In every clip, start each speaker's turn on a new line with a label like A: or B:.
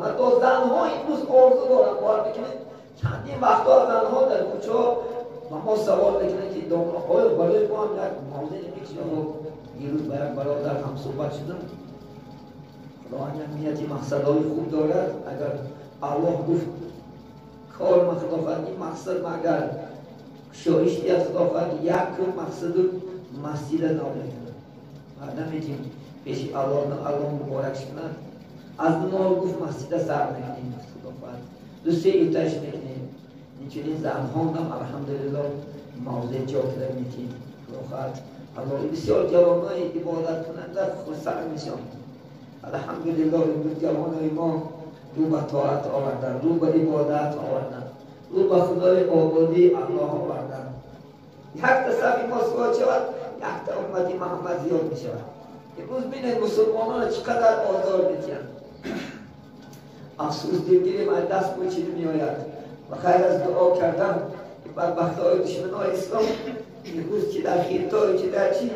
A: حتی زنها امروز عرضه دارن باید بکنید چندین وقتا زنها در کوچه و ما سوال بکنید که دامنهای بالای ما هم یک موضوع میکنیم و دیروز با یک برادر هم صحبت شدم خدا نیتی مقصدهای خوب دارد اگر الله گفت کار ما خداوند این مقصد ما اگر شایستی از خداوند یک مقصد مسجد نابود بعدم میگیم پیش الله مبارک شدن از نور گفت مسجد سر نکنیم خداوند دوستی ایتش میکنیم اینچنین زنها هم الحمدلله موضع جا کرده میکنیم خداوند الله بسیار جوانای عبادت کننده خسر میشن الحمدلله امروز جوانای ما رو به طاعت آوردن رو به عبادت آوردن رو به خدای آبادی الله آوردن یک تصفی ما سوال شود یک تا امتی محمد زیاد می شود امروز بینید مسلمانان چقدر آزار میتین افسوس دلگیری من دست بچیده می آید و خیر از دعا کردن بدبخت های دشمن های اسلام امروز چی در خیرتای چی در چی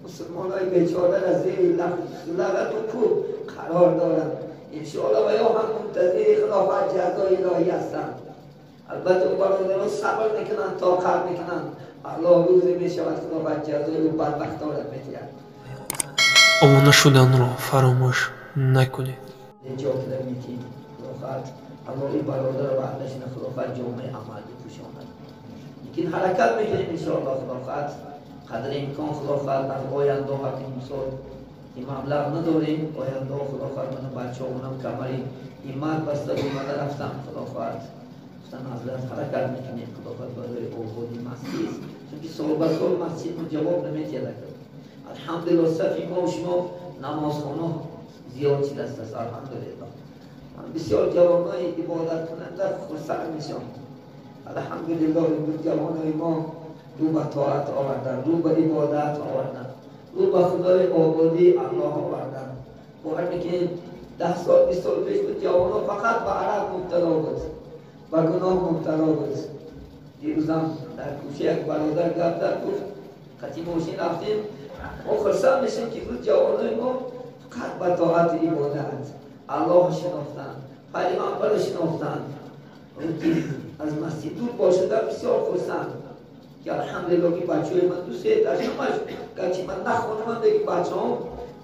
A: مسلمان های بیچاره از زیر لغت و کوب قرار دارند انشاءالله و یا هم منتظر خلافت جزای الهی هستند البته اون برادران صبر میکنن طاقت میکنن الله روزی میشود خلافت جزای رو بدبخت ها را میتید
B: омона шуданро фаромӯш накунед.
A: جاکده میتید خلافت الله این برادر و اهلشن خلافت جامعه عملی پوشاند لیکن حرکت میکنیم انشاءالله خلافت قدر امکان خلافت از آینده حکیم سال این مبلغ نداریم آینده خلافت من بچه اونم کمری ایمان بسته اومده رفتم خلافت گفتن حضرت حرکت میکنیم خلافت برای آبادی مسجد چون که سال به سال مسجد ما جواب نمیتیده الحمدلله صفی ما و شما نمازخانه زیاد شده است الحمدلله بسیار جوانای عبادت کننده خسر میشن الحمدلله امروز جوانای ما رو به طاعت آوردن رو به عبادت آوردن رو به خدای آبادی الله آوردن باید که 10 سال 20 سال پیش بود جوانا فقط به عرق مبتلا بود به گناه مبتلا بود دیروزم در کوچه یک برادر گفت در گفت خطی ماشین رفتیم ما خرسان میشیم که روز جوانای ما فقط به طاعت عبادت الله شناختن پیغمبر شناختن از مسجد دور باشده بسیار خرسند که الحمدلله که بچه های من دوست داشتمش گرچه من نخونم دیگه بچه هم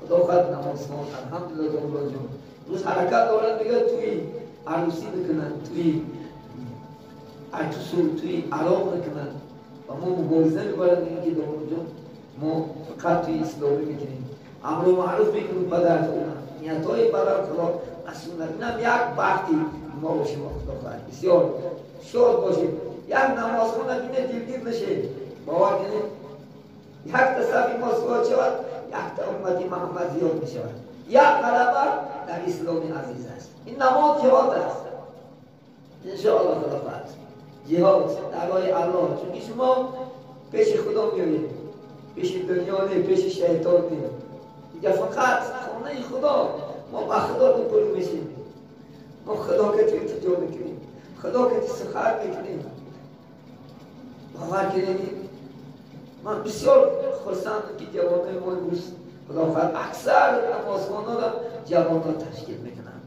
A: خدا خد نماز خوان الحمدلله دولار جان روز حرکت دارن دیگه توی عروسی بکنن توی ارتوسو توی عراق بکنن و ما مبارزه میبرن دیگه که دولار جان ما فقط توی اسلامی میکنیم امر معروف میکنیم پدر خونم نیتای برای خدا رسولت اینم یک وقتی ما باشیم خدا خواهد بسیار شاد باشیم یک نماز خونه بینه دلگیر نشه باور کنید یک تصفی ما سوال شود یک تا امتی محمد زیاد می شود یک غلبه در اسلام عزیز است این نماز جهاد است انشاءالله خلافت جهاد در راه الله چون شما پیش خدا میارید پیش دنیا نه پیش شیطان نه دیگه فقط خانه خدا ما با خدا روبرو میشیم ما خدا که تو التجا میکنیم خدا که تو سخر میکنیم باور کنید من بسیار خرسندم که جوانای ما امروز خداوند اکثر نمازخوانان را جوانان تشکیل میکنن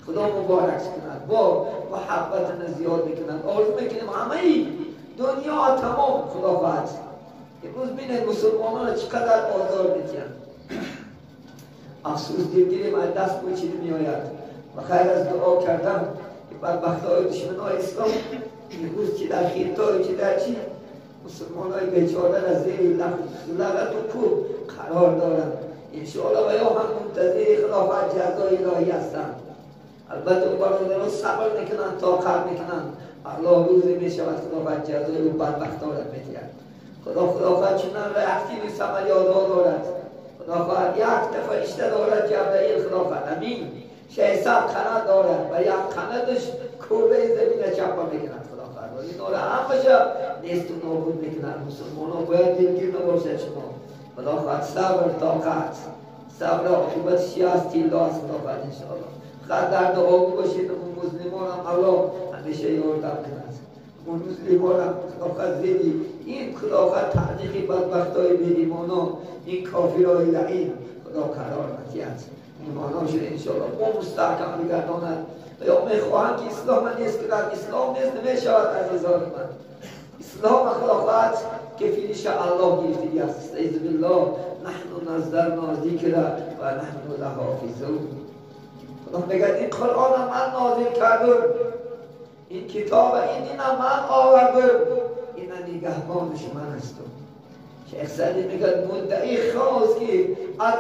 A: خدا مبارک کنند با محبت زیاد میکنند آرزو میکنیم همه دنیا تمام خداوند امروز بینید مسلمانان چقدر آزار میتین افسوس دلگیری من دست بچیده می آید و خیر از دعا کردن بدبخت های دشمن های اسلام امروز چی در خیرتای چی در چی مسلمان های بیچاره از زیر لغت و کوب قرار دارند انشاءالله و یا هم منتظر خلافت جزای الهی هستند البته اون برادران صبر میکنن طاقت میکنن الله روزی میشود خلافت جزای رو بدبخت ها را میتید خداوند چنان رأیتی نیست عملیاتها دارد خداوند یک فرشته دارد جبرئیل خداوند امین 600 قنات دارد و یک قناتش کره زمین چپا میکند خداوند و این را همشه نیست و نابود میکنند مسلمان ها باید دلگیر نباشد شما خداوند صبر طاقت صبر عاقبت شیاست تیلا است خداوند انشاءالله خد در دعا باشید اون مسلمان هم الله همیشه یاردم کند اون مسلمان هم خداوند زیدی این خداوند تحقیقی بدبخت های بی ایمان ها این کافر های لعین خدا قرار نتید ایمان شده انشاءالله ما مستحکم بگرداند و یا میخواهم که اسلام نیست که در اسلام نیست نمیشود عزیزان من. اسلام خلافت که فیلش الله گرفته است. استعیذ بالله نحن نزلنا ذکر و نحن له حافظون. خدا میگه این قرآن من نازل کردم، این کتاب این دین من آوردم، این نگهبانش من هستم. شیخ سعدی میگه مدعی خواست که از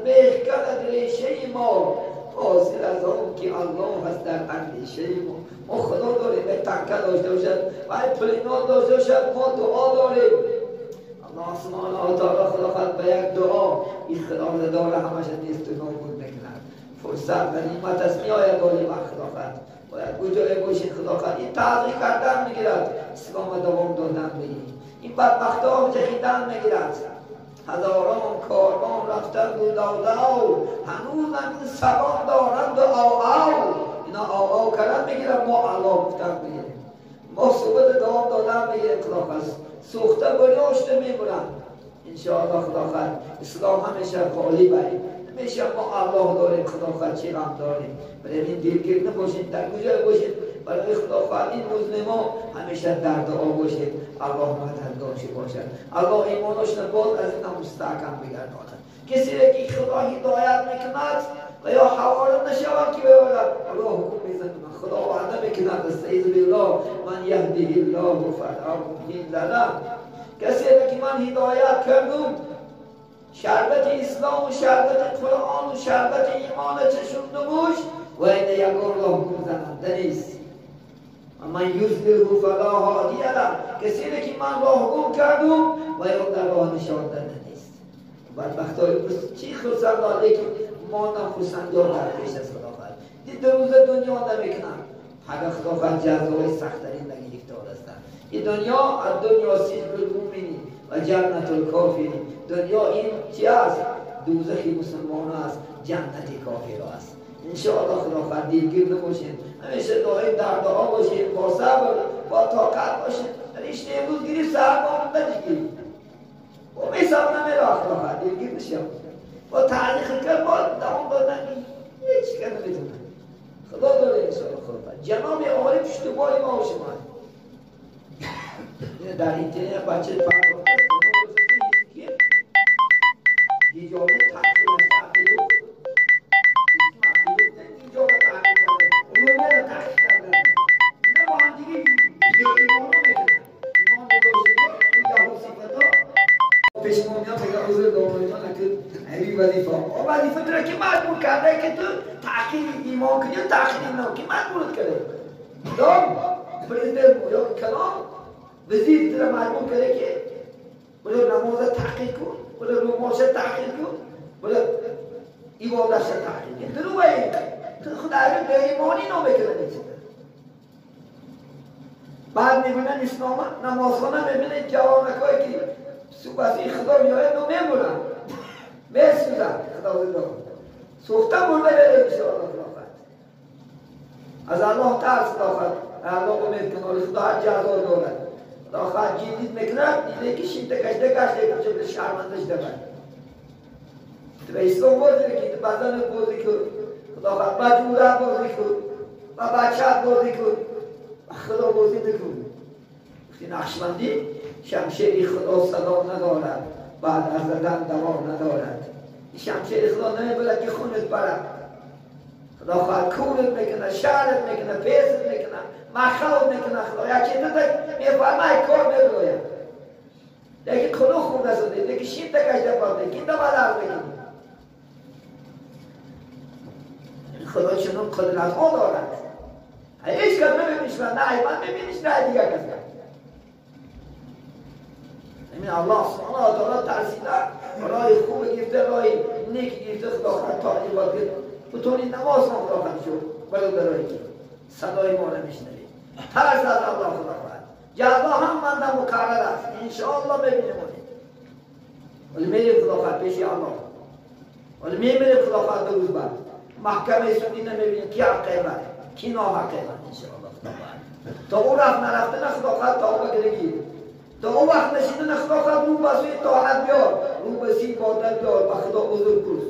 A: بیخ کند ریشه ما حاصل از آن که الله هست در اندیشه ما خدا داریم، به تکه داشته باشد و این پلینات داشته باشد، ما دعا داریم. الله سبحانه و تعالی خداوند به یک دعا این خداوند داره همش نیست و نابود میکند. فرصت و نعمت است میآید داری و خداوند باید گوجای باشید. خداوند این تحقیق کردن میگیرد، اسلام دوام دادن میگیرد، این بدبخت ها جهیدن میگیرد. هزاران کاروان رفتن بود او هنوز هم این سبان دارند او اینا او کردن میگیرن، ما علا گفتن میگیریم، ما صحبت دوام دادن میگیریم. خداوند سوخته بریاشته میبرن انشاءالله. خداوند اسلام همیشه خالی بریم، همیشه ما الله داریم. خداوند چی غم داریم، برای این دلگیر نباشید، در گوشه باشید برای خداوند. این مسلمان همیشه در دعا باشید، الله مددگارش باشد، الله ایمانش نباد از این مستحکم بگرداند. کسی را که خدا هدایت میکند و یا حوالت نشود که ببرد الله حکم میزند، خدا وعده میکند استعیذ بالله من یهده الله فلا مضل له. کسی را که من هدایت کردم شربت اسلام و شربت قرآن و شربت ایمان چشم نموش و این یکان الله حکم زننده نیست. من یضلله فلا هادی له. کسی را که من راه گم کردم و یا در راه نشان دهنده نیست. بدبختای چی خرسند لیکن ما نخرسند یا در پیش از خداوند دید روز دنیا نمیکنن. اگر خداوند جزای سخت‌ترین نگرفتار هستند. این دنیا از دنیا سجن المؤمنین و جنت الکافرین. دنیا این چی است؟ دوزخ مسلمان است، جنت کافر است. انشاءالله خداوند دلگیر نباشید، همیشه دائم در دعا باشید، با صبر با طاقت باشید. رشته امروز گیری سرمان نگیرید و میساب نمیره خداوند دلگیر نشید. با تعلیق کرد با دوام دادن هیچ کار نمیتونه. خدا داره انشاءالله. خداوند جناب عالی پشتیبانی ما و شما در اینترنت بچه فرق جامعه تحقیل تحقیل جامعه تحقیل علومه تحقیل کردن اینا با هم دیگه ایمانو میکنن. ایمان نداشته یا صفت ها پیش مومیان بگه حضور دامنیان که همی وظیفه و وظیفه تو را که مجبور کرده که تو تحقیل ایمان کنی یا تحقیل ایمان که مجبورت کرده دام پریزدر یا کلام وزیر تو را مجبور کرده که بله نماز تحقیق کن، بله روماش تحقیق کن، بله عبادت تحقیق کن. تو رو باید خدا اگر به ایمانی نمیکنه نیست. بعد میبینن اسلام نمازخانه میبینن جوانکایی که سوبسی خدا میآید نمیبونن میسوزن. خدا زنده سوخته برده بره انشاءالله. از الله ترس داخل الله امید کنه خدا هر جزا دارد. خواهد جدید میکند دیده که شیده کشده کشده که به شرمندش دارد. تو به اسلام بازی که تو بدن بازی کن، خدا خواهد مجمورت بازی کن و بچهت بازی کن و خدا بازی نکن. وقتی نقشبندی شمشیر خدا صدا ندارد، بعد از زدن دوام ندارد. شمشیر خدا نمیبرد که خونت برد. خدا خواهد کونت میکنه، شهرت میکنه، پیست میکنه، مخلوط میکنه. خدا یکی دیده میفرمه کار میگوید لیکن خلو خود نسوده لیکن شید کشده پاده که ده بدر بگیم. خدا چنون قدرت ها دارد. هیچ کس نمیبینیش من نه ایمان میبینیش نه دیگر کس کرد. امین الله سبحانه و تعالی ترسیده رای خوب گرفته رای نیک گرفته. خدا خواهد تعلیمات گرفت بطوری نماز ما خدا خواهد شد بلو درایی که صدای ما نمیشنوید. ترس از الله خدا خواهد جزا هم منده مکرر است انشاءالله ببینیم. ولی میریم خدا خواهد پیشی الله ولی میریم خدا خواهد دو روز بعد محکمه سنی نمیبینیم کی حقه بره کی ناحقه بره انشاءالله خدا خواهد. تا اون رفت نرفته نه خدا خواهد توبه گرگی. تا اون وقت نشیده نه خدا خواهد رو بسوی طاعت بیار رو بسی بادت بیار و خدا بزرگ کرد.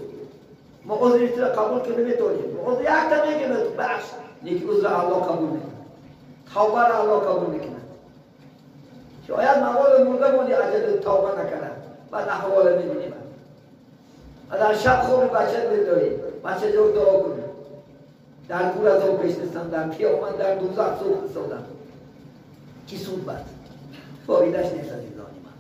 A: ما عذرت را قبول که نمیتونیم عذر یک تا میگیم بخش نیکی عذر الله قبول میکنه توبه را الله قبول میکنه شاید مواد مرده مونی اجل توبه نکنه بعد احوال میبینیم در شب خوب بچه میداریم بچه جور دعا کنیم در گور از او بشنستم در پیامن در دوزخ سوخت سودم کی سود بد فایدهش نیست از این زانی من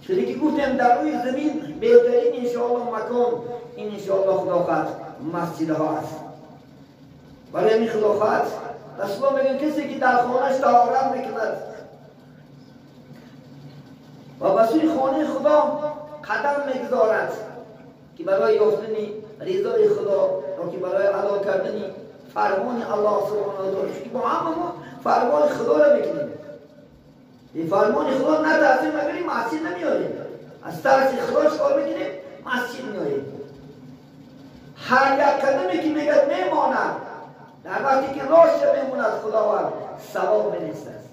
A: چون که گفتم در روی زمین بهترین انشاءالله مکان این انشاءالله خدا خواهد مسجد ها هست برای همین خدا خواهد رسول الله میگن کسی که در خانهش طهارت میکند و به سوی خانه خدا قدم میگذارد که برای یافتن رضای خدا یا که برای ادا کردن فرمان الله سبحانه و تعالی که با هم فرمان خدا را میکنیم این فرمان خدا نه تحصیل مگریم مسجد نمیاریم از طرف خداش کار میکنیم مسجد میاریم هر یک قدمی که میگد میماند در وقتی که راش میموند خداوند ثواب بنیسته است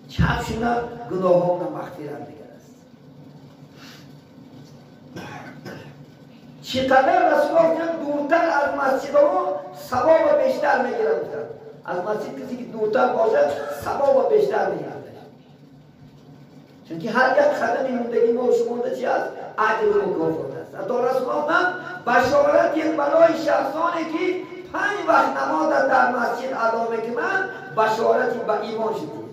A: چپشونه گناهان مغفرت دیگر است چقدر رسول الله دورتر از مسجد ها ثواب بیشتر میگیرند از مسجد کسی که دورتر باشد ثواب بیشتر میگیرند چون که هر یک قدم موندگی ما شما چی است اجر و مکافات است حتی رسول الله هم بشارت یک برای شخصانی که 5 وقت نماز در مسجد ادا میکنند بشارتی به ایمان شدید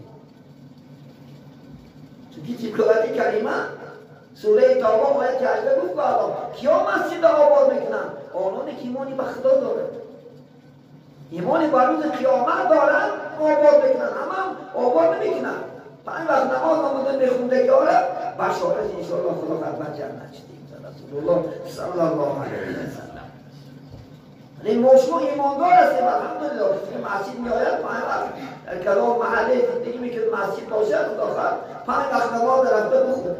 A: چون که قرآن کریمه سوره توبه باید جلوه گفت به الله کیا مسجد آباد میکنن آنانی که ایمانی به خدا دارند ایمانی بر روز قیامت دارند آباد میکنن اما آباد نمیکنن 5 وقت نماز نمودن میخونده که آره بشارت انشاءالله خدا خدمت جنت شدیم رسول الله صلی الله علیه و سلم این مشکل ایماندار هستیم الحمدلله که مسجد میآید 5 وقت در کلام محله زندگی میکنه مسجد باشه خدا خواهد 5 وقت نماز رفته بخون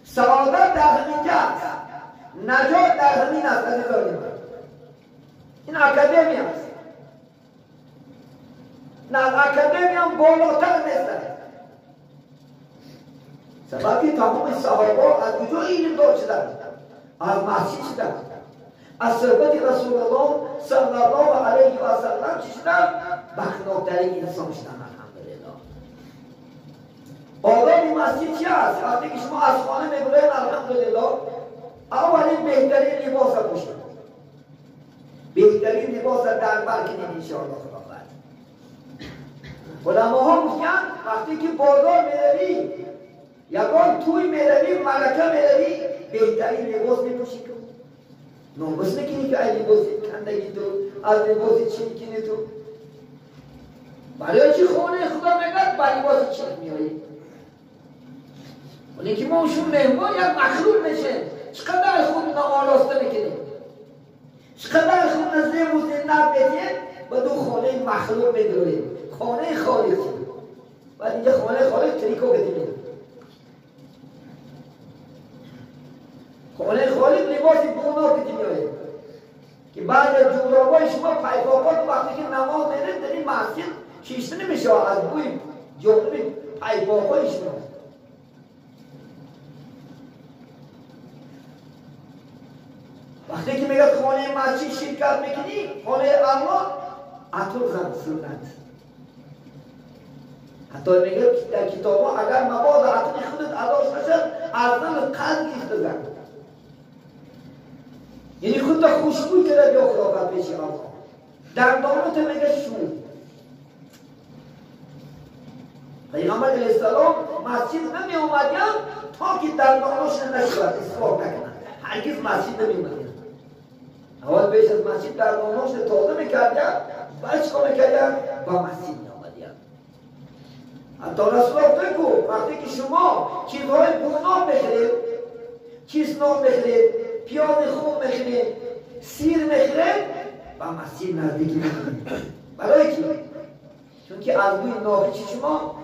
A: سعادت در همین جاست نجات در همین است این اکادمی است نه اکادمی هم بالاتر نیست سببی تمام صحابه از کجا علم دار شدند از مسجد شدند از صحبت رسول الله صلی الله علیه و سلم چی شدند بخناکترین انسان شدند الحمدلله آدم مسجد چی است وقتی که شما از خانه میگویید الحمدلله اولین بهترین لباس را پوشید بهترین لباس را در بر کنید انشاءالله خدا خواهد علماها میگن وقتی که بازار میروی یکان توی میروی ملکه میروی بهترین لباس میپوشی کن ناموس نکنی که ای لباس کندگی تو از لباس چین کنی تو برای چی خانه خدا میگد با لباس چین میایی ولی که ما شون مهمان یک مخلوق میشه چقدر خود نآراسته میکنیم چقدر خود نزدیم و زندر بیدیم و دو خانه مخلوق میداریم خانه خالق و اینجا خانه خالق تریکو بدیم خانه خالق لباس گونا بدیم که بعد از جورابای شما پیپاپات وقتی که نماز میرید در این مسجد چیشته نمیشه از بوی جورابی پیپاپای شما وقتی که میگه خانه مسجد شرکت میکنی خانه الله عطر زن سنت حتی میگه در کتاب ها اگر مبادا عطر خودت عداش نشد ارزن قلب گیخته زن یعنی خود تا خوشبوی کرد یا خداوند پیش الله در دانوت میگه شور پیغمبر علیه السلام مسجد نمی اومدیم تا که در دانوش نشود اصلاح نکنن هرگز مسجد نمی اومدیم اول پیش از مسجد در دانوش تازه میکردیم بعد چکا میکردیم با مسجد می اومدیم حتی رسول الله بگو وقتی که شما چیزهای گناه بخرید چیز نام بخرید پیاز خوب میخرید سیر میخرید و مسجد نزدیکی میخرید برای چی؟ چون که از بوی ناخچی شما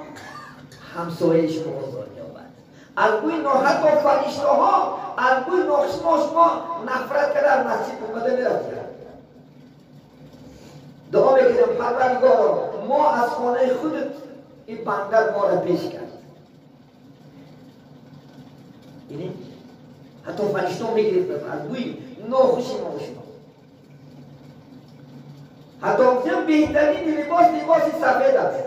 A: همسایه شما آزار می‌یابد از بوی ناخت و فرشته ها از بوی ناخشما شما نفرت کرده از مسجد اومده میرفتید دعا میکنم پروردگارا ما از خانه خودت این بندر ما را پیش کرد. یعنی حتی فرشتون میگرفت از بوی ناخوشی ما شما. حتی گفتم بهترین لباس سفید است.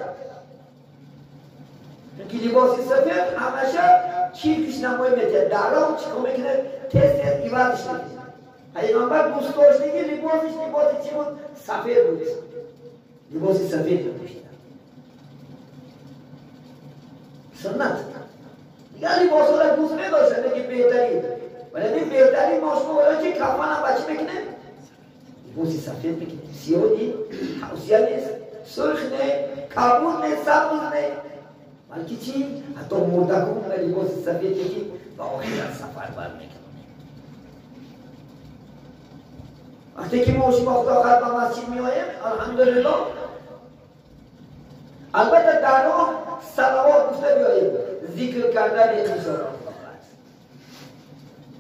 A: چون لباس سفید همشه چی پیشنمایی میده؟ درام چی که میکنه تست ایوازش میده. پیغمبر دوست داشتگی لباس چی بود؟ سفید بود. لباس سفید رو پوشیدن. سنت. دیگه لباس را دوست نداشتن که بهترین. ولی بهترین ما شما ولی چی کفن هم بچه میکنه؟ لباس سفید میکنه. سیاه نی، توصیه نیست، سرخ نه، کابون نه، سبز نه. بلکه چی؟ حتی مردکون را لباس سفید میکنه و آخرت سفر بر میکنه. وقتی که ما شما خدا خواهد به مسجد می آییم الحمدلله البته در راه صلوات گفته بیاییم ذکر کردن انشاءالله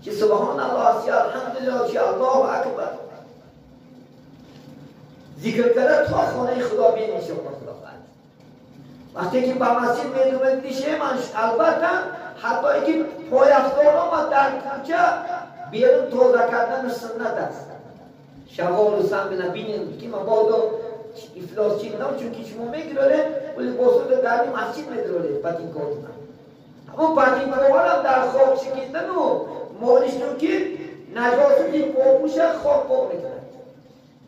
A: که سبحان الله یا الحمدلله یا الله اکبر ذکر کردن تا خانه خدا بین انشاءالله خدا خواهد. وقتی که به مسجد میدونم میشه من البته حتی اینکه پای افتادم و در کوچه بیرون توضیح کردن سنت است. شغال و سم نبینیم که من بادا افلاس چی بدم چون که شما میگیره ولی باسود داریم مسجد میداره پتین کار کنم. اما پتین کارم در خواب شکیدن و مالشتون که نجاستی پاپوشه خواب پاپ میکنن.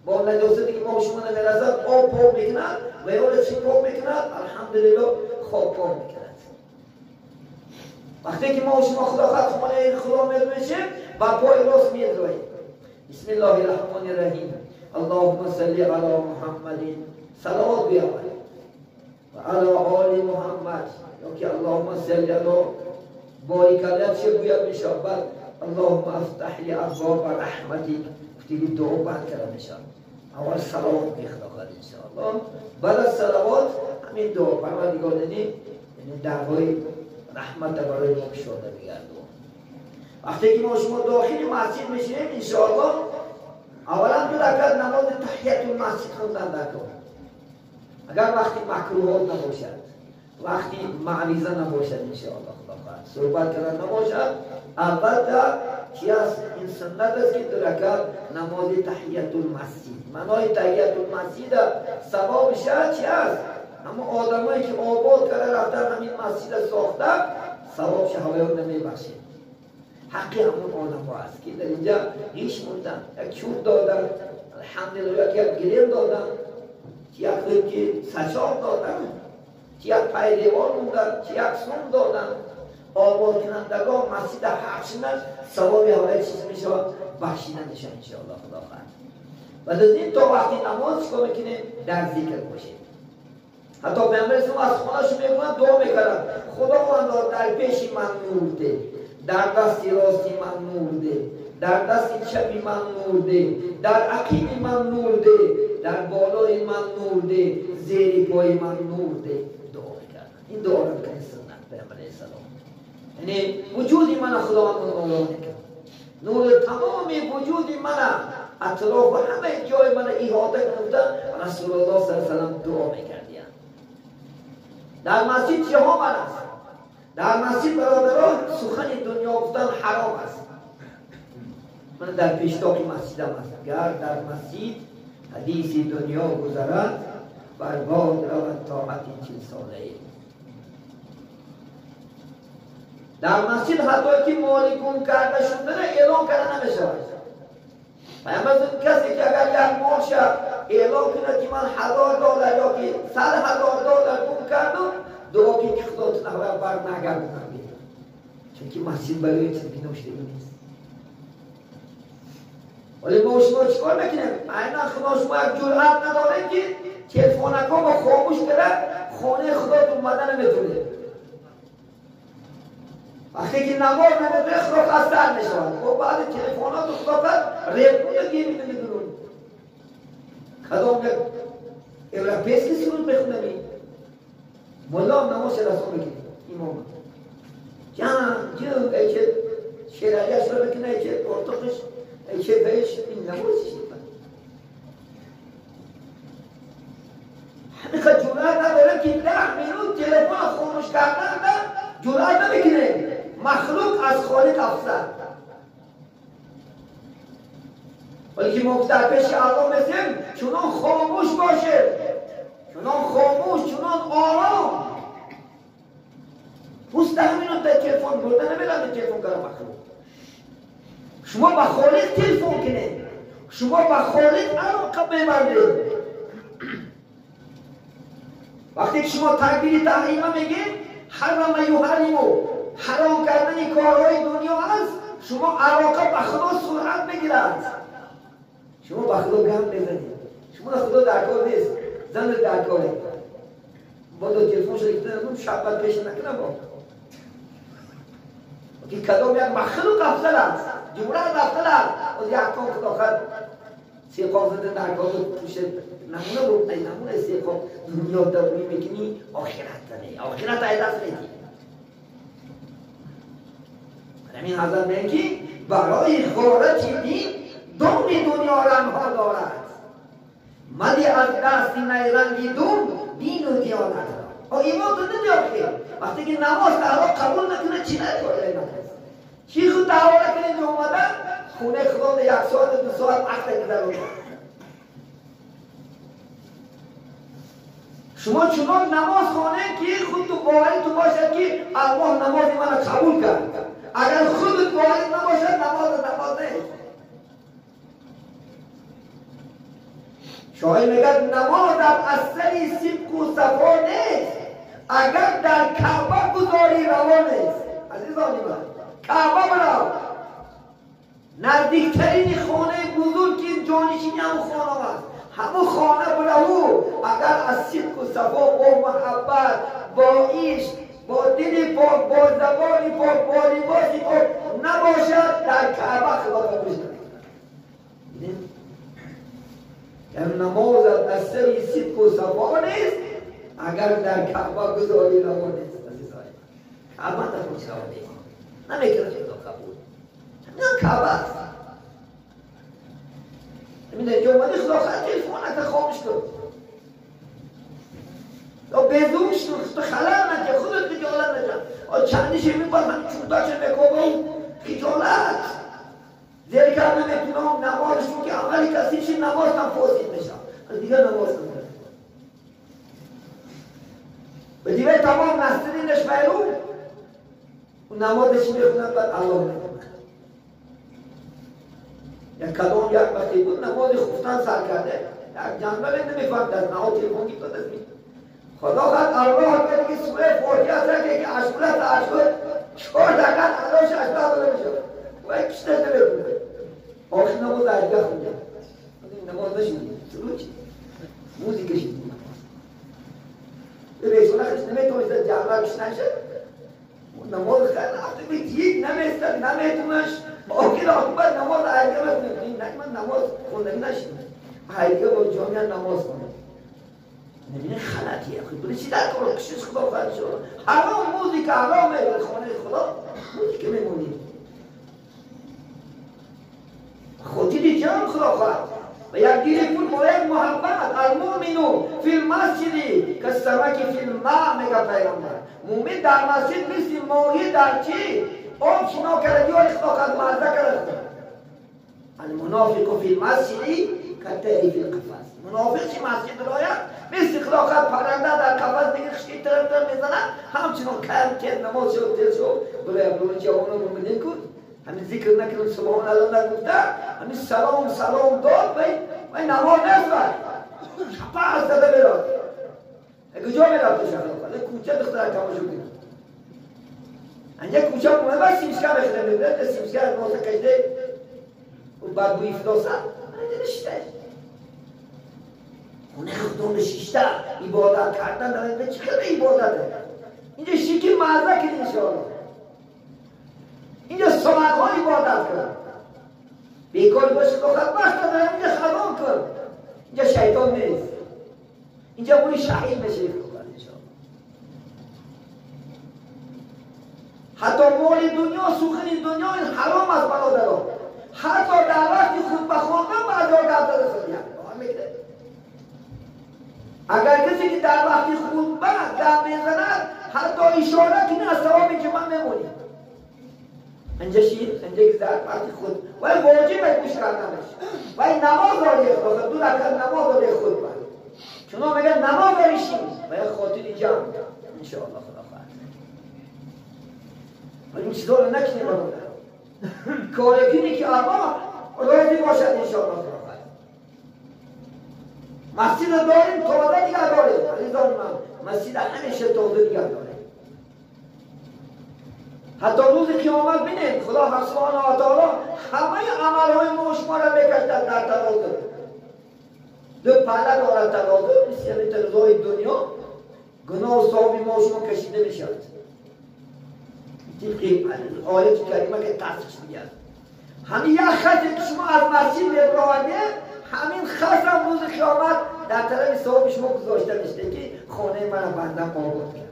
A: با نجاستی که ما شما نمیرسد آب پاپ میکنن و یا چی پاپ میکنن الحمدلله خواب پاپ میکنن. وقتی که ما شما خدا خواهد خانه خدا میدونیم با پای راست میدرویم. بسم الله الرحمن الرحیم. اللهم صل علی محمد صلوات بیاورید و علی آل محمد یا که اللهم صل علی باریکالت چه بیاد میشه بعد اللهم افتح لی ابواب رحمتی گفتی دعا بعد کردن میشه اول صلوات میخواد ان شاء الله بعد از صلوات همین دعا پروردگارانی یعنی دعوای رحمت برای ما شده بگردون. وقتی که ما شما داخل مسجد میشیم ان شاء الله اولا دو رکعت نماز تحیت المسجد خوندن درکن. اگر وقتی مکروهات نباشد وقتی معویزه نباشد انشاءالله خدا خواهد صحبت کردن نباشد البته چی است این سنت است که دو رکعت نماز تحیت المسجد معنای تحیت المسجد ثوابش چی است؟ اما آدمایی که آباد کرده رفتن همین مسجد ساخته ثوابش هوایان نمیبخشید. حقی همون آدم ها هست که در اینجا ریش موندن یک چوب دادن الحمدلله یک گریم دادن یک خیلی که سچاب دادن یک پای دیوار موندن یک سوم دادن آباد کنندگان مسجد حقشنن ثوابی هوای چیز میشه بخشیدن میشه انشاءالله خدا خواهد. بعد از این تا وقتی نماز چکا میکنه در ذکر باشه. حتی پیامبر اسلام از خونه‌اش میگن دعا میکنن خداوند در پیش من نور ده در دستی راستی من نور ده در دستی چپی من نور ده در عقیب من نور ده در بالای من نور ده زیر پای من نور ده دعا میکردن. این دعا رو میکنه سنت پیامبر اسلام یعنی وجودی من خداوند نور میکنه نور تمام وجودی من اطراف همه جای من احاطه کرده رسول الله صلی الله علیه و سلم دعا میکردن. در مسجد چه ها من است؟ در مسجد برادران سخن دنیا گفتن حرام است. من در پیشتاقی مسجدم هستم. اگر در مسجد حدیث دنیا گذرد برباد رود طاعت 40 ساله. در مسجد حتی که مالکون کرده شده اعلان کرده نمیشه. پیامبر کسی که اگر یک مال اعلان کنه که من $1000 یا که $100,000 گم کردم دعا که خدا تو نخواهد بر نگردونم چون که مسجد برای چیزی نوشته نیست. ولی ما شما چیکار میکنیم؟ عینا خدا شما یک جرأت نداره که تلفنکا با خاموش کرد خانه خدا تو اومدن نمیتونه. وقتی که نماز نمیتونه خدا خستر میشود و بعد تلفنات رو خدا کرد ریپونه گیر میدونون کدام یک اوروپیس که سرود بخونه می مولا هم نماز رسول بکنه امام جان ایچه شرعیش رو بکنه ایچه ارتقش ایچه بهش این نمازش همه خجورت نداره که 10 minut مخلوق از خالق افضل. ولی که مفتر پیش الله مثل چنان خاموش باشه، چنان خاموش، چنان آرام. مستقیم اینو به تلفن برده نمیدن به تلفن کار مخلوق. شما با خالق تلفن کنید، شما با خالق علاقه ببرید. وقتی که شما تکبیر تحریمه میگید حرم یحرمو، حرام کردن کارهای دنیا است، شما علاقه به خدا سرعت بگیرد. شما به خدا گم بزنید، شما خدا در کار نیست، زن در کاره. با دو تلفن شده که شب بعد پیش نکنه با که کدام یک مخلوق افضل است، جمله افضل است. از یک کام که آخر سیقام زده در کار توشه نمونه رو، ای نمونه سیقام دنیا دوری میکنی آخرت داره، آخرت های دست میدی. همین حضرت میگه برای خارج دین دون دنیا رنها دارد، مدی از دست نیرنگی دون دین و دیانت را. ایمان تو ندیار که وقتی که نماز دعوا قبول نکنه چی نکنه؟ چی خود دعوا نکنه اینجا اومدن خونه خدا یک ساعت دو ساعت وقت گذر رو. شما چنان نماز خانه که خود تو باوری تو باشد که الله نماز من قبول کرد. اگر خودت باوری نباشد نماز نیست. شاید میگه نماز در اصلی صدق و صفا نیست اگر در کعبه گذاری روا نیست. عزیزان من کعبه برو، نزدیکترین خانه بزرگی جانشینی هم خانه است. همون خانه برو اگر از صدق و صفا با محبت، با عشق، با دل پاک، با زبان پاک، با لباس پاک نباشد در کعبه خدا قبول نمی‌کنه. یعنی نماز از سری صدق و صفا نیست اگر در کعبه گذاری روا نیست. کعبه نخوش روا نیست، نمیکنه خدا قبول. همین کعبه است. همین جمعه خدا خواهد تلفونت خاموش کن یا بزوش تو خلال نکه، خودت خجالت نکن. چندیشه میبازم چونداشه بکن خجالت زیر کرده میتونم نمازشون که عملی کسیش نماز هم فاسد میشه، از دیگه نماز نمونه به دیگه تمام نسترینش بیرون و نمازش میخونن بعد الله میکنه. یک کدام یک وقتی بود نماز خفتن سر کرده یک جنبه نمیفهم در نهاد تلفون گیت دست می خدا خواهد الله کرده که سوره فاتحه سرکه که اشکولت اشکول 4 دقیقه علاش اشکول نمیشه و یک کشته نمیتونه آخی نماز عجبه خونده نماز نشونید شروع چی؟ موزیکش نماز به بیشونه خیش نمیتونید جمعه کش نشه نماز خیلی نفته بید یک نمیستد نمیتونش آخی را بعد نماز عجبه خونده نه من نماز خونده نشید عجبه با جامعه نماز خونده نبینه خلطیه خیلی بلی چی در کار کشش خدا خواهد شد حرام موزیک حرامه خانه خدا موزیک میمونید خودی جان خدا خواهد و یک دیره کن با یک محبت المؤمنو فی المسجدی که سمکی فی الماء میگه پیغمبر مومن در مسجد مثل ماهی در چی؟ آب شنا کرد یا خدا خواهد مرده کرد المنافق فی المسجدی که تایی فی القفص منافق چی مسجد راید مثل خدا خواهد پرنده در قفص دیگه خشکی طرف میزنه همچنان کم کرد نماز شد دل شد برای جوانو مومنین کن همین ذکر نکنم سبحان الله نگفته همین سلام داد وی نماز نزد شپه از داده براد کجا میرد تو شخص یک کوچه بخطر کماشو بید اینجا کوچه مهمه باید سیمسکه بخطر میبرد سیمسکه از ناسه کشده و بعد بوی فداسه اینجا نشته خونه خودم نشیشته عبادت کردن در اینجا چه خیلی عبادته اینجا شکل معذه کنی انشاءالله اینجا سمک ها عبادت کن بیکار باشه تو خد باش دارم اینجا خرام کن اینجا شیطان نیست اینجا بوی شهید بشه حتی مال دنیا سخن دنیا این حرام است برادران حتی در وقتی خود بخواندن بعد جا گفت رسولیت اگر کسی که در وقتی خود گفت بزند حتی اشاره کنی از ثوابی که من میمونیم اینجا شیر، اینجا گذار وقتی خود ولی واجب گوش کردنش ولی نماز داری خود دو رکعت نماز داری خود باید چون میگن نماز داری شیر ولی خاطر اینجا انشاءالله خدا خواهد ولی این چیزا رو نکنی برادر کاری کنی که آقا راضی باشد انشاءالله خدا خواهد مسجد داریم تازه دیگر داریم عزیزان من مسجد همیشه تازه دیگر داریم حتی روز قیامت بینید خدا سبحانه و تعالی همه عملهای ما شما را بکشد در ترازو دو پله دارد ترازو مثل ترازوی دنیا گناه و ثواب ما شما کشیده میشود طبق آیت کریمه که تصریح میگه همین یک خطی که شما از مسجد ببرید همین خط هم روز قیامت در طرف ثواب شما گذاشته میشه که خانه من بندم آباد کرد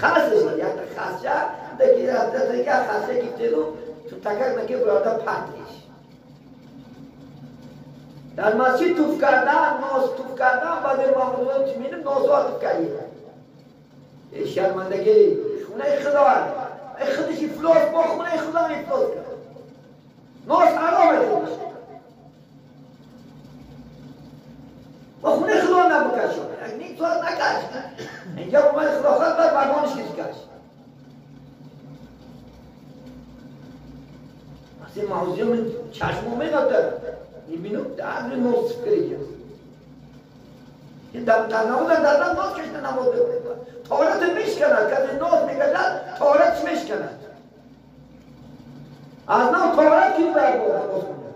A: خاصش یک خاصه دیگه از دیگه خاصه گفتیدو تو تکر نکه برادا پاتیش در مسجد توف کردن ناز توف کردن بعد ماموران چی میدن نازوات توف کردن شرمندگی خونه خدا ای خودشی فلوس با خونه خدا میفلوس کرد ناز حرامه با خونه خدا نبکشون یک سوال نکش اینجا اومد خدا خواهد بر برمانش کسی کش اصلا موضوع من چشمو میدادر میبینم در نوز فکری هست این در نماز در نوز کشته نماز بکنید طارت میشکند کسی نوز میگذد طارتش میشکند از نو طارت کنی باید نماز کنید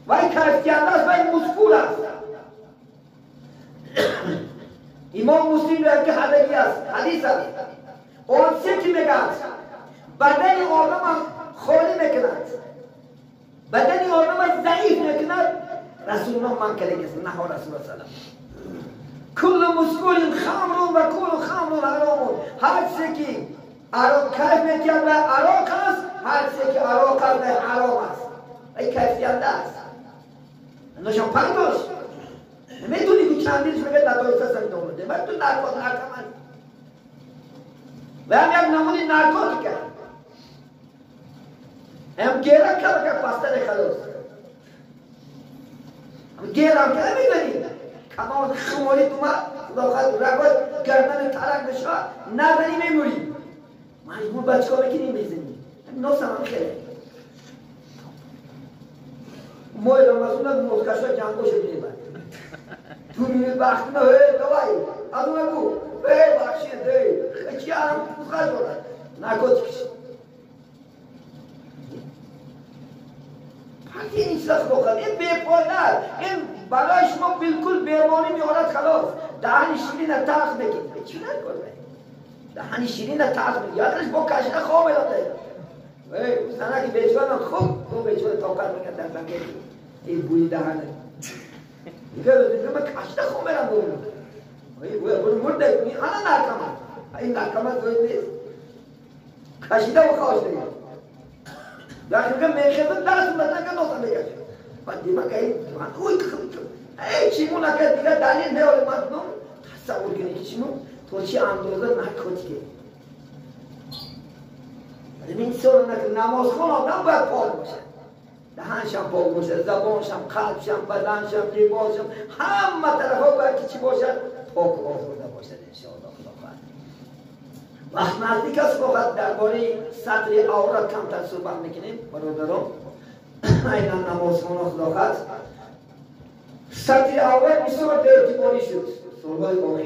A: وی کریستیان است وی مسکول است امام مسلم را که حدیث است حدیث است اون سه که میگن بدن آدم خالی میکند بدن آدم ضعیف میکند رسول الله من کلیگه است نه رسول الله سلام کل مسکول خمر و کل خمر حرام هر سه که عراق کیف میکند و عراق است هر سه که عراق است و حرام است ای کیفیت است نشان پرداش میتونی که چندیش میگه نتایج سنگ آمده ولی تو نرکات نرکمانی و هم یک نمونی نرکاتی کرد هم گیره کرد که پستر خلاص هم گیره هم کرد میدونی کمان خمالی تو ما داخل رگات گردن ترک بشا نزنی میموری مجبور بچه ها بکنی میزنی نوسم هم خیلی موی رمزون از موزکشا جنگوش بینیم تو میبینید بخت نه دوایی از اون بگو بخشید چی هم بخش دارد نکاتی کشید پرتی این سخت بخد این بیپایدر این برای شما بلکل بیمانی میارد خلاص دهن شیرین تاخ بگید چی نکنه دهن شیرین تاخ بگید یادش با کشنه خواه میلاده زنه که بیچوان خوب تو بیچوان توقع میگن در زنگه این بوی دهنه دیگه من کشته خواه میرم بودم بودم مرده کنی آنه نرکمه این نرکمه توی نیست کشیده و خواه نگه در که میخیزم دست مدن که نوزم بگشم من دیمه که من اوی ای چیمون اگر دیگه دلیل نیاره مردم تصور کنی که چیمون تو چی اندازه نکاتی که این سال نماز خون آدم باید پاک باشه دهنشم پاک باشه زبانشم قلبشم بدنشم لباسشم همه طرف ها باید که چی باشد پاک و آزاده باشد انشاءالله خدا خواهد وقت نزدیک است فقط درباره سطر عورت کمتر صحبت میکنیم برادران اینا نماز خون خدا خواهد سطر عورت بسیار اعتباری شد سالهای آخر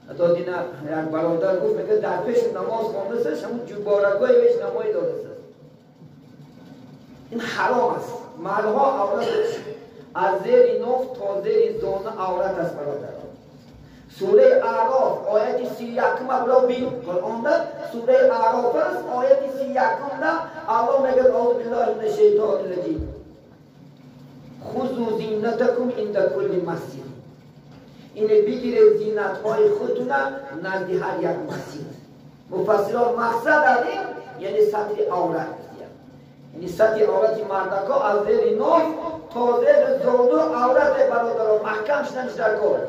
A: حتی دینا یک برادر گفت میگه در پیش نماز خوانده است همون جوبارگاهی بهش نمایی داده است این حرام است مردها عورت از زیر ناف تا زیر زانو عورت است برادران سوره اعراف آیت 31 مبلا بین قرآن سوره اعراف است آیت 31 الله میگه اعوذ بالله من الشیطان الرجیم خذوا زینتکم عند کل مسجد اینه بگیره زینت های خودتون نزد هر یک مسجد مفسران مقصد از این یعنی سطر عورت یعنی سطر عورت مردکا از زیر ناف تا زیر زانو عورت برادران محکم شدنش در کار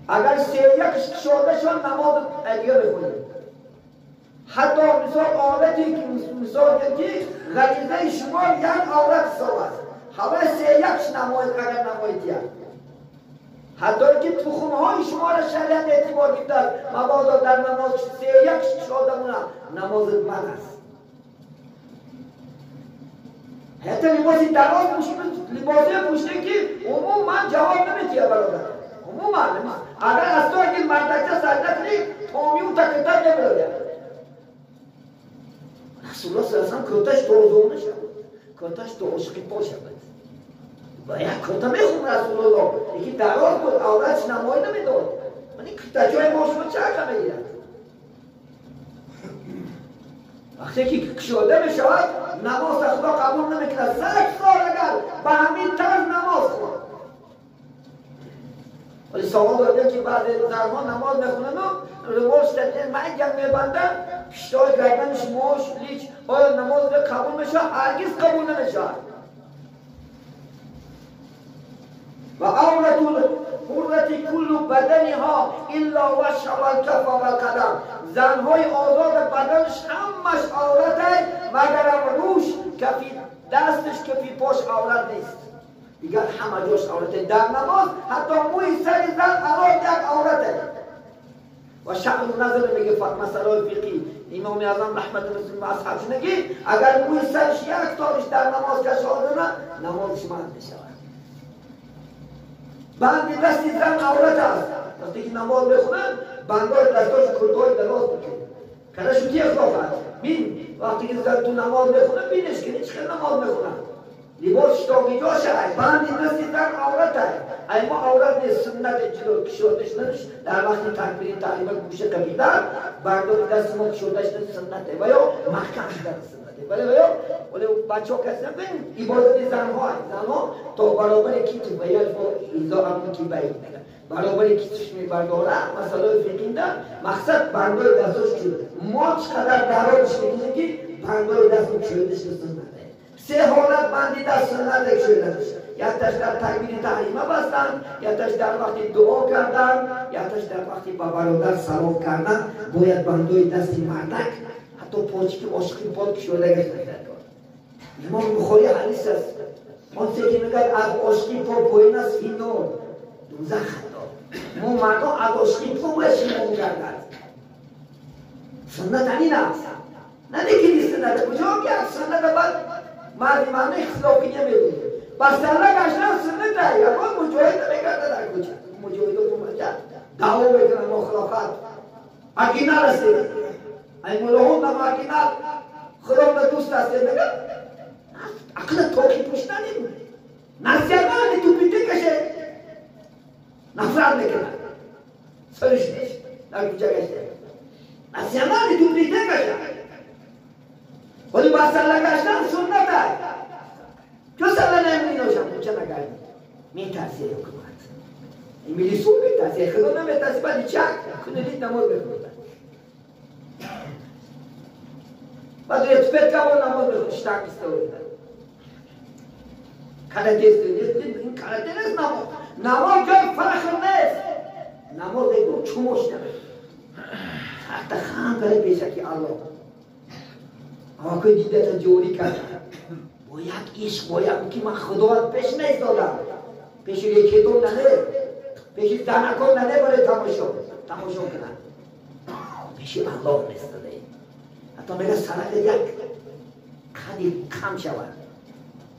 A: اگر سریعش شده شد نماز ادیه بخونید حتی عادتی که مثال که غریزه شما یک عورت حساب است همه سه یکش نماید اگر نمایید یک حتی که تخمهای شما را شریعت اعتبار گرفته مبادا در نماز سه یکش شادمونه نماز من است حتی لباسی دراز لباسی پوشته که عموما جواب نمیتیه برادر عموما اگر از تو اگه مردکه سجده کنی تامی و تکتر نمیده رسول الله صلی اللہ علیہ وسلم کتش دوزو نشد کتش دو عشقی پا شد و یک کتا میخون رسول الله یکی دراز بود عورتش نمایی نمیداد من این کتا جای ما شما چه حقا میگیرد وقتی که کشاده میشود نماز خدا قبول نمیکند 100 سال اگر به همین طرز نماز خون ولی سوال داده که بعد زرمان نماز میخونن و روش تدین معجم میبندن پشتای گردنش موش لیچ آیا نماز قبول میشه؟ هرگز قبول نمیشه و عورت کل بدنها الا وجه و الکف و القدم زنهای آزاد بدنش همش عورته مگر روش کفی دستش کفی پاش عورت نیست دیگر همه جاش عورته در نماز حتی موی سر زن عراق یک عورته و شعر نظر میگه مسئله فقهی امام اعظم رحمت الله علیه اصحابش نگه اگر موی سرش یک تارش در نماز کشاده نه نمازش مند میشود بند دستی زن عورت است وقتی که نماز بخونن بندای دستاش کردهای دراز بکنه کدش رو تیه خواهد بین وقتی که زن تو نماز بخونن بینش کنی چه نماز بخونن لباس شتاقی جاش هست بند دستی زن عورت هست اما عورت نیست سنت جلو کشادش نداشت در وقتی تکبیری تعلیم گوشه قبیدن بندای دست ما کشادش نداشت سنته و یا محکم شدن سنته ولی بچه ها کسی نبین عبادت زنها تا برابر کیتو باید با ایزا همون کی باید نگه برابر کیتوش میبرداره مسئله فقهی ده مقصد بندای دستش شده ما چقدر درارش میگه که بندای دست کشادش سنته سه حالت بندی دست سنت کشادش یکتش در تکبیر تحریمه بستن یکتش در وقتی دعا کردن یکتش در وقتی با برادر سلام کردن باید بندای دستی مردک حتی پاچی که عاشقی پاک کشاده گشته امام بخاری حدیث است آنچه که میگه از عاشقی پا پایین است فی نار دوزخ ما مردم از عاشقی پا رشیمون کردن سنت همین است نه دیگه سنت کجا میاد سنت بعد مردی معنی اختلافی نمیدونه بس سنت گشتن سنت هست اما مجاهد نمیکرده در کجا مجاهد رو مجد دعوا بکنن مخلافت اگه نرسید این ملاحون نما اگه خدا دوست است نگه عقل توقی پوشتن نمونه نسیانه تو پیته کشه نفرت میکنه سرش نیست در کجا گشته نسیانه تو پیته کشه ولی با سله گشتن سنت هست جو سله نمونی نوشم چه نگردی میترسی حکومت این میلیسون میترسی خدا نمیترسی بعدی چک کنه دید نماز بخونده بعد اتفاق که نماز بخونده شتاکسته بودن کرده است این کرده نیست نماز جای فخر نیست نماز ایگو چوموش نمید سخت خام کرده پیشه که الله آقای دیده تا جوری کرده با یک عشق با یک که من خدا پیش نیست دادم پیش یکیتون ننه پیش زنکان ننه برای تماشا کنن پیش الله نیست داده حتی میگه سرک یک خدی کم شود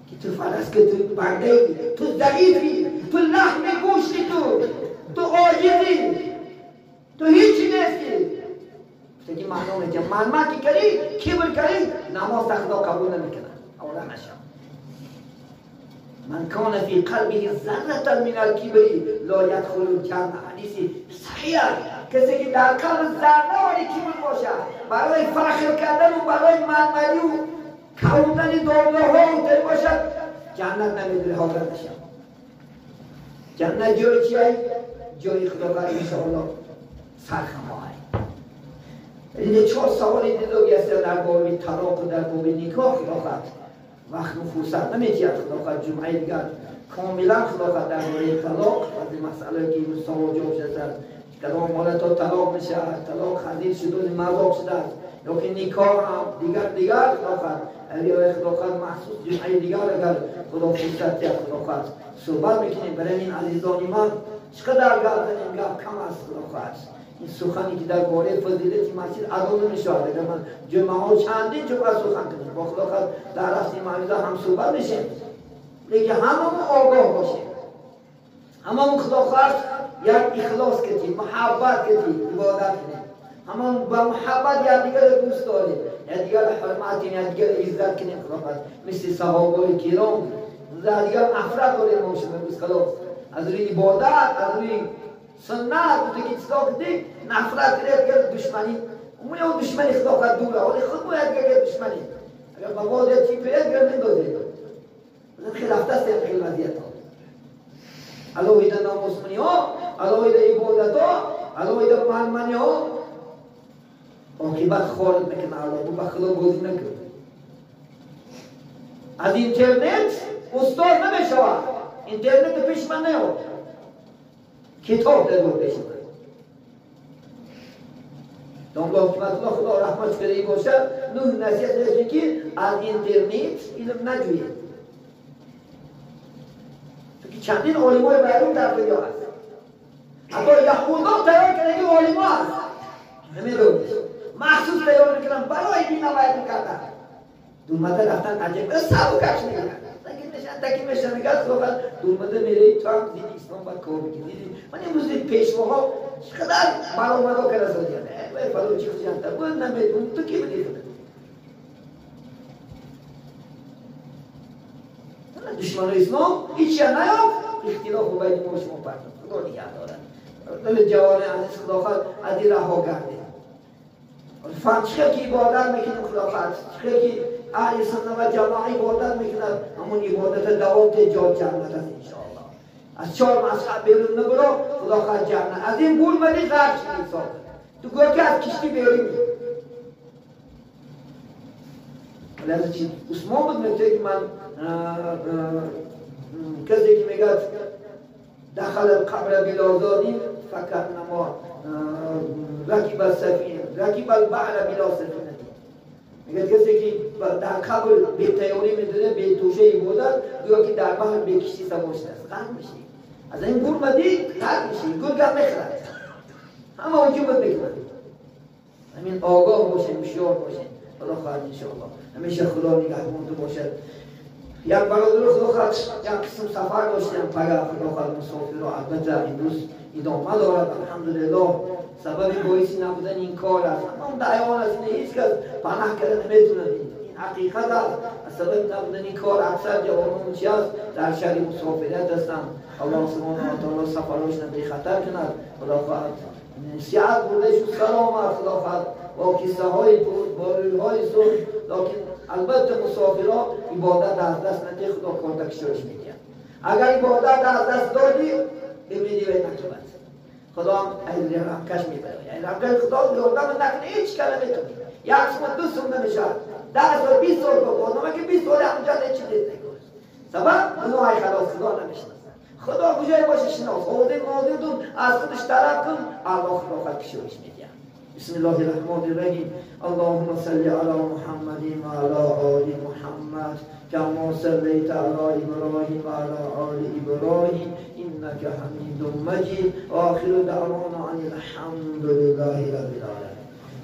A: که تو فرض که تو برده تو ضعیفی تو لحم گوشتی تو عاجزی تو هیچی نیستی که معلومه که منمکی کردی کبر کردی نماز خدا قبول نمیکنه اولا نشم من کان فی قلبه ذره من الکبر لا یدخل الجنه حدیثی صحیح کسی که در قلب ذره ولی کبر باشه برای فخر کردن و برای منمری و کودن دولت ها تر باشد جنت نمیدونه حاضر نشم جنت جای چیه؟ جای خدا بر انشاءالله سرخماه این 4 سوال دیدوگی است در باب طلاق و در باب نکاح خداوند وقت فرصت نمیتید خداوند جمعه دیگر کاملا خداوند در باب طلاق و این مسئله که سوال جواب شده کدام حالت طلاق میشه طلاق حدیث شده مذاق شده لیکن نکاح هم دیگر خدا خواهد یا خدا خواهد محسوس جمعه دیگر اگر خدا فرصت کرد خدا خواهد صحبت میکنیم. برای این عزیزان من چقدر گپ زدیم، گپ کم است خدا خواهد. این سخنی که در باره فضیلت مسجد ادا نمی‌شود. اگر من جمعه ها چندین جمعه سخن کنم با خدا خواهد در رسم معویزه هم صحبت میشیم، لیکن هممون آگاه باشیم، هممون خدا خواهد یک اخلاص کنیم، محبت کنیم، عبادت کنیم، هممون با محبت یکدیگر رو دوست داریم، یکدیگر رو حرمت کنیم، یکدیگر رو عزت کنیم خدا خواهد. مثل صحابه کرام یکدیگر نفرت داریم امروز خلاص از روی عبادت، از روی سنت تو که چیزا کردی نفرت کرد دشمنی اون یا دشمنی خدا خواهد دوره، ولی خود باید که دشمنی اگر با وادی چی پیدا کرد نندازید خیلی رفته است این خیلی وضعیت ها علاوه در ناموسمنی ها، علاوه در عبادت ها، علاوه در معلمانی ها عاقبت خارج میکنه. علاوه با خدا بازی نکرد. از اینترنت استاد نمیشود، اینترنت پیش من نیاد، کتاب در پیش من داملا حکمت الله خدا رحمت کرده باشد. نه نصیحت نشده که از اینترنت علم نجوید، چون چندین علمای بیرون در دنیا هست، حتی یهودا تیار کرده که علما هست همین رو مخصوص تیار میکنن برای دین نباید میکردن دولمده رفتن عجب سبو کش میکنن تکی میشن میگه صحبت دولمده میره تو هم دین اسلام باید کار بکنی. من امروز پیشواها چقدر برآمدا کرده سازیانه باید فلو چی خوشیانتا باید نمیدون تو کی بدی کنه دشمن اسلام هیچی نیافت، اختلاف باید ما شما پرداخت خدا نگه دارد. دل جوان عزیز خدا خواهد از این رها گردید. چقدر که عبادت میکنیم خدا خواهد، چقدر که اهل سنت و جماعت عبادت میکنند، همون عبادت دوام جاد جنت است انشاءالله. از 4 مذهب بیرون نبرو خدا خواهد جنت. از این گول مدی غرق شدید ساخت تو گوه که از کشتی بیرونی. ولی از چی عثمان بود میگه که من کسی که میگه داخل القبر بلازادی فکر نما رکیب السفینه رکیب البحر بلا سفینه. میگه کسی که در قبر به تیاری میدونه به توشه بودن گویا که در بحر به کشتی سوار شده است، غرق میشی. از این گور مدی غرق میشی، گور گم میخورد همه وجود میکنه. همین آگاه باشین، هوشیار باشین. خدا خواهد انشاءالله همیشه خدا نگهبان تو باشد. یک برادر خدا خواهد یک قسم سفر داشتیم پگه خدا خواهد مسافر را البته امروز ادامه دارد الحمدلله. سبب باعثی نبودن این کار است، اما دیوان است، اینه هیچ کس پناه کرده نمیتونه. این حقیقت است. سبب نبودن این کار اکثر جوانان چی است در شهر مسافرت هستند. الله سبحانه و تعالی سفرهاشون بی خطر کند. خدا خواهد نصیحت بوده شد سلامت خدا خواهد با کیسه های بود با روی های سر، لیکن البته مسافرها عبادت از دست نده خدا کارتکشش میگه. اگر عبادت از دست دادی بمیری و نکبت خدا هم رمکش میبره. یعنی رمکش خدا یاردم نکنه هیچ کلمه نمیتونی. یک سمت 2 سال نمیشه 10 سال 20 سال بکنم که 20 سال همونجا هیچی دید نکنه. سبب گناه خلاص خدا نمیشناسه. خدا کجای باشه شناس حوضه نازیدون از خودش طلب کن الله خدا خلقشش میگه. بسم الله الرحمن الرحیم. اللهم صل علی محمد و علی آل محمد كما صليت على إبراهيم وعلى آل إبراهيم إنك حميد مجيد وآخر دعوانا أن الحمد لله رب العالمين.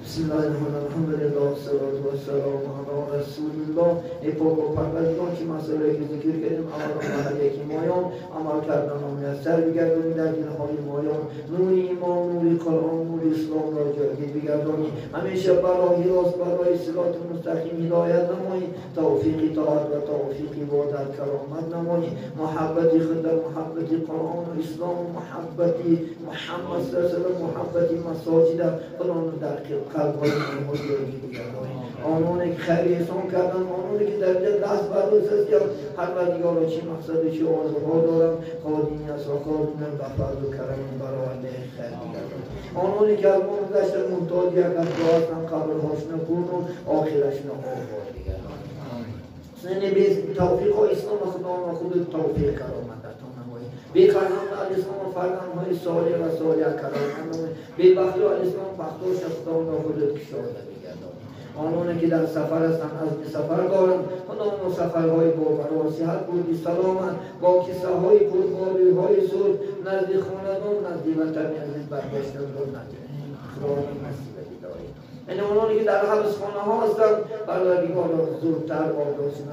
A: بسم الله الرحمن الرحیم. الحمد لله والصلاة والسلام على رسول الله. ای پاک و پروردگار که مسئله که ذکر کردیم عمل یکی مایان عمل کردن و میسر بگردونی در دلهای مایان نور ایمان، نور قرآن، نور اسلام را جایگیر بگردونی. همیشه برای راست برای صراط مستقیم هدایت نمایی، توفیق طاعت و توفیق عبادت کرامت نمایی، محبتی خود در محبتی قرآن و اسلام و محبتی محمد صلی الله علیه و سلم، محبتی مساجد قرآن در قلب‌های ما جایگیر بگردونی. آنانی که خیر احسان کردن، آنانی که در دل دست برداشت کردن، پروردگار چه مقصد و چه آرزوها دارند خادمی است و خادمی به فضل و کرم برآورده خیر بگردند. آنانی که از ما گذشته محتاج یک از دعا هستند قبرهاشون پر و آخرشون آباد بگردند. سنن به توفیق و اسلام خدا و خود توفیق کرامت عطا نمایی. بی‌قراران الاسلام و فرهنگ‌های صالح و صالح کلام بی‌بختی و الاسلام بختوش از خدا و خودت کشاده می‌گردد. آنانی که در سفر هستند از سفر دارند خداوند سفرهای باور و صحت بودی سلامت با کیسه‌های پرباری‌های زود نزد خاندان نزد وطن عزیز برگشتن رو ندارند. خداوند نصیب بدهید. یعنی آنانی که در حبسخانه‌ها هستند پروردگار را زودتر آزادشون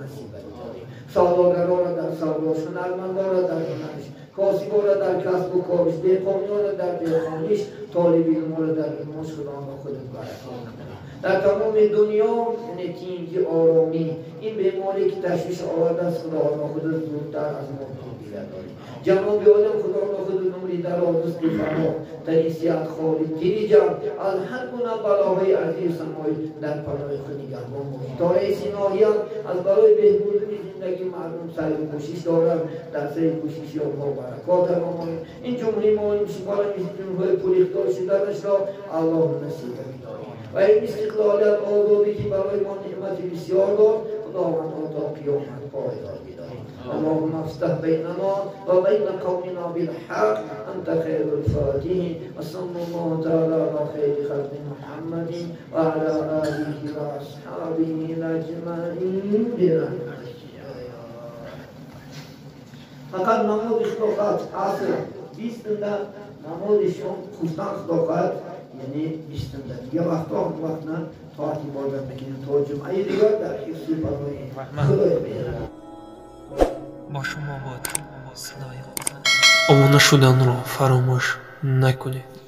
A: نصیب بدهید. سوداگران را در سوداش، هنرمندان را در هنرش، کاسبان را در کسب و کارش، دهقانیان را در دهقانیش، طالب علم را در علمش خداوند خودت برکت بده. در تمام دنیا یعنی تینگی آرامی این بیماری که تشویش آورده است خداوند خودت زودتر از ما بیاداری. جناب آدم خداوند خودت نوری در آدرس بفرما تنیسیت خالد دیری جان از هر گونه بلاهای عزیز سمای در پناه خود نگهبان باشی. تا رئیس ناحیه از برای بهبود زندگی مردم سعی و کوشش دارند در سعی کوشش یا با برکات ما این جمهوری ما این شمال جمهوری پولیختار شدنش را الله نصیب بدهد. و این استقلالیت آزادی که برای ما نعمت بسیار داد خداوند آن تا قیامت پایدار بدهد. اللهم افتح بیننا و بین قومنا بالحق انت خیر الفاتحین و صلی الله تعالی علی خیر خلق محمد و علی آله و اصحابه اجمعین برحمتک. فقط نماز خداوند عصر 20 نمازشون خصوصا خداوند یعنی 20 یه وقتا هم وقت نه تا عبادت بکنیم تا جمعه دیگر در حفظ فرمای خدای بیاره.
B: با شما باد صدای خدا. آماده شدن را فراموش نکنید.